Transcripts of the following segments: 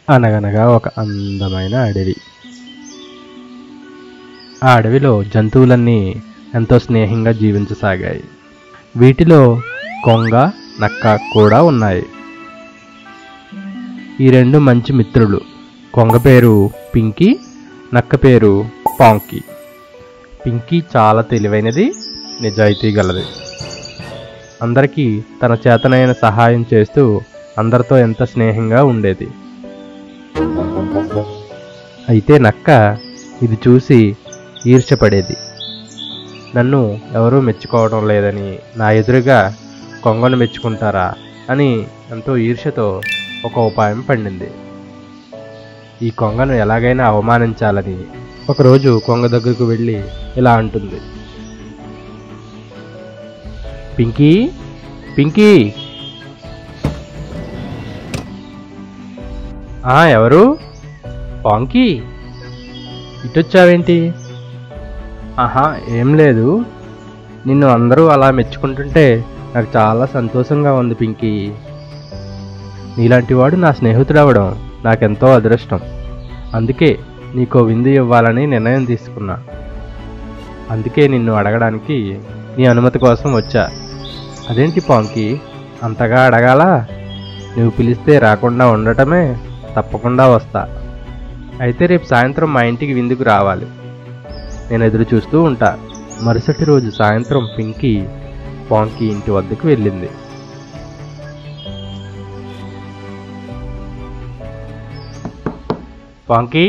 అనగనగా ఒక అందమైన అడవి. ఆ అడవిలో జంతువులన్నీ ఎంతో స్నేహంగా జీవించసాగాయి. వీటిలో కొంగ, నక్క కూడా ఉన్నాయి. ఈ రెండు మంచి మిత్రులు. కొంగ పేరు పింకీ, నక్క పేరు పాంకీ. పింకీ చాలా తెలివైనది, నిజాయితీ గలది. అందరికీ తన చేతనైన సహాయం చేస్తూ అందరితో ఎంత స్నేహంగా ఉండేది. అయితే నక్క ఇది చూసి ఈర్ష్యపడేది. నన్ను ఎవరూ మెచ్చుకోవడం లేదని, నా ఎదురుగా కొంగను మెచ్చుకుంటారా అని ఎంతో ఈర్ష్యతో ఒక ఉపాయం పండింది. ఈ కొంగను ఎలాగైనా అవమానించాలని ఒకరోజు కొంగ దగ్గరకు వెళ్ళి ఇలా అంటుంది. పింకీ, పింకీ. ఎవరు? పాంకీ, ఇటొచ్చావేంటి? ఏం లేదు, నిన్ను అందరూ అలా మెచ్చుకుంటుంటే నాకు చాలా సంతోషంగా ఉంది పింకీ. నీలాంటి వాడు నా స్నేహితుడు అవ్వడం నాకెంతో అదృష్టం. అందుకే నీకో విందు ఇవ్వాలని నిర్ణయం తీసుకున్నా. అందుకే నిన్ను అడగడానికి నీ అనుమతి కోసం వచ్చా. అదేంటి పాంకీ, అంతగా అడగాలా? నువ్వు పిలిస్తే రాకుండా ఉండటమే. తప్పకుండా వస్తా. అయితే రేపు సాయంత్రం మా ఇంటికి విందుకు రావాలి. నేను ఎదురు చూస్తూ ఉంటా. మరుసటి రోజు సాయంత్రం పింకీ పాంకీ ఇంటి వద్దకు వెళ్ళింది. పాంకీ,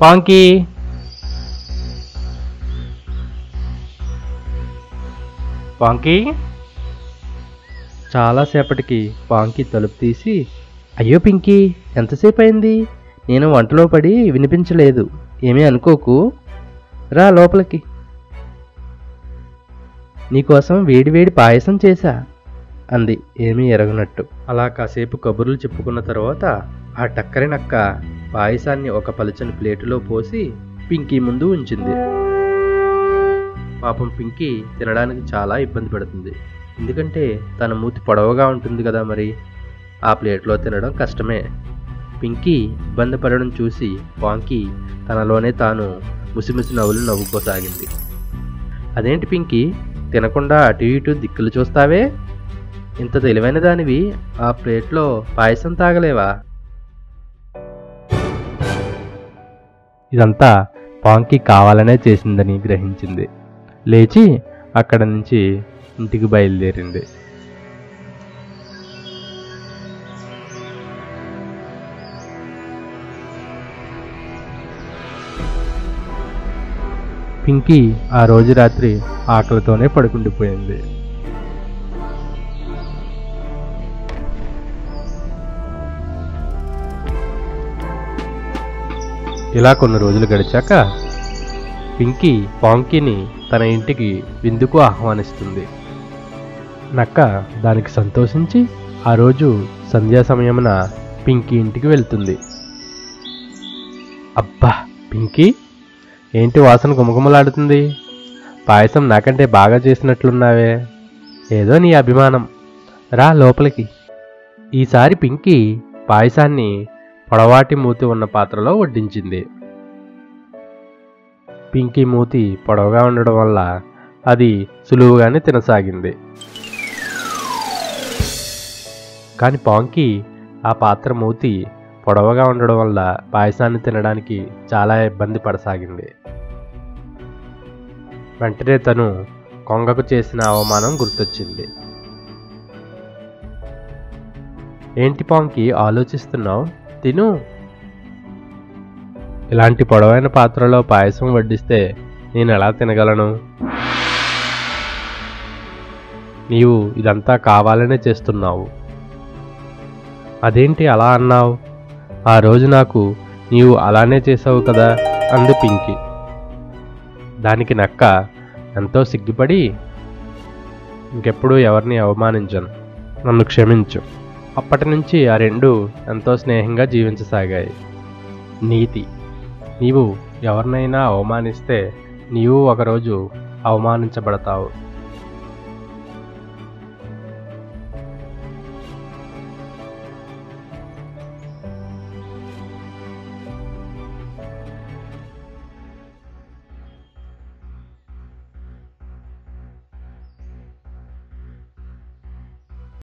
పాంకీ, పాంకీ. చాలాసేపటికి పాంకీ తలుపు తీసి, అయ్యో పింకీ, ఎంతసేపు అయింది? నేను వంటలో పడి వినిపించలేదు. ఏమీ అనుకోకు, రా లోపలికి. నీకోసం వేడివేడి పాయసం చేశా అంది ఏమీ ఎరగనట్టు. అలా కాసేపు కబుర్లు చెప్పుకున్న తర్వాత ఆ టక్కరి నక్క పాయసాన్ని ఒక పలుచని ప్లేటులో పోసి పింకీ ముందు ఉంచింది. పాపం పింకీ తినడానికి చాలా ఇబ్బంది పడుతుంది. ఎందుకంటే తన మూతి పొడవుగా ఉంటుంది కదా, మరి ఆ ప్లేట్లో తినడం కష్టమే. పింకీ ఇబ్బంది పడడం చూసి పాంకీ తనలోనే తాను ముసిముసి నవ్వులు నవ్వుకోసాగింది. అదేంటి పింకీ, తినకుండా అటు ఇటు దిక్కులు చూస్తావే? ఇంత తెలివైన దానివి ఆ ప్లేట్లో పాయసం తాగలేవా? ఇదంతా పాంకీ కావాలనే చేసిందని గ్రహించింది. లేచి అక్కడ నుంచి ఇంటికి బయలుదేరింది. పింకీ ఆ రోజు రాత్రి ఆకలితోనే పడుకుండిపోయింది. ఇలా కొన్ని రోజులు గడిచాక పింకీ పాంకీని తన ఇంటికి విందుకు ఆహ్వానిస్తుంది. నక్క దానికి సంతోషించి ఆ రోజు సంధ్యా సమయమున పింకీ ఇంటికి వెళ్తుంది. అబ్బా పింకీ, ఏంటి వాసన గుమగుమలాడుతుంది? పాయసం నాకంటే బాగా చేసినట్లున్నావే. ఏదో నీ అభిమానం. రా లోపలికి. ఈసారి పింకీ పాయసాన్ని పొడవాటి మూతి ఉన్న పాత్రలో వడ్డించింది. పింకీ మూతి పొడవుగా ఉండడం వల్ల అది సులువుగానే తినసాగింది. కానీ పాంకీ ఆ పాత్ర మూతి పొడవుగా ఉండడం వల్ల పాయసాన్ని తినడానికి చాలా ఇబ్బంది పడసాగింది. వెంటనే తను కొంగకు చేసిన అవమానం గుర్తొచ్చింది. ఏంటి పాంకీ ఆలోచిస్తున్నావు? తిను. ఇలాంటి పొడవైన పాత్రలో పాయసం వడ్డిస్తే నేను ఎలా తినగలను? నీవు ఇదంతా కావాలనే చేస్తున్నావు. అదేంటి అలా అన్నావు? ఆ రోజు నాకు నీవు అలానే చేసావు కదా అంది పింకీ. దానికి నక్క ఎంతో సిగ్గుపడి, ఇంకెప్పుడు ఎవరిని అవమానించను, నన్ను క్షమించు. అప్పటి నుంచి ఆ రెండు ఎంతో స్నేహంగా జీవించసాగాయి. నీతి: నీవు ఎవరినైనా అవమానిస్తే నీవు ఒకరోజు అవమానించబడతావు.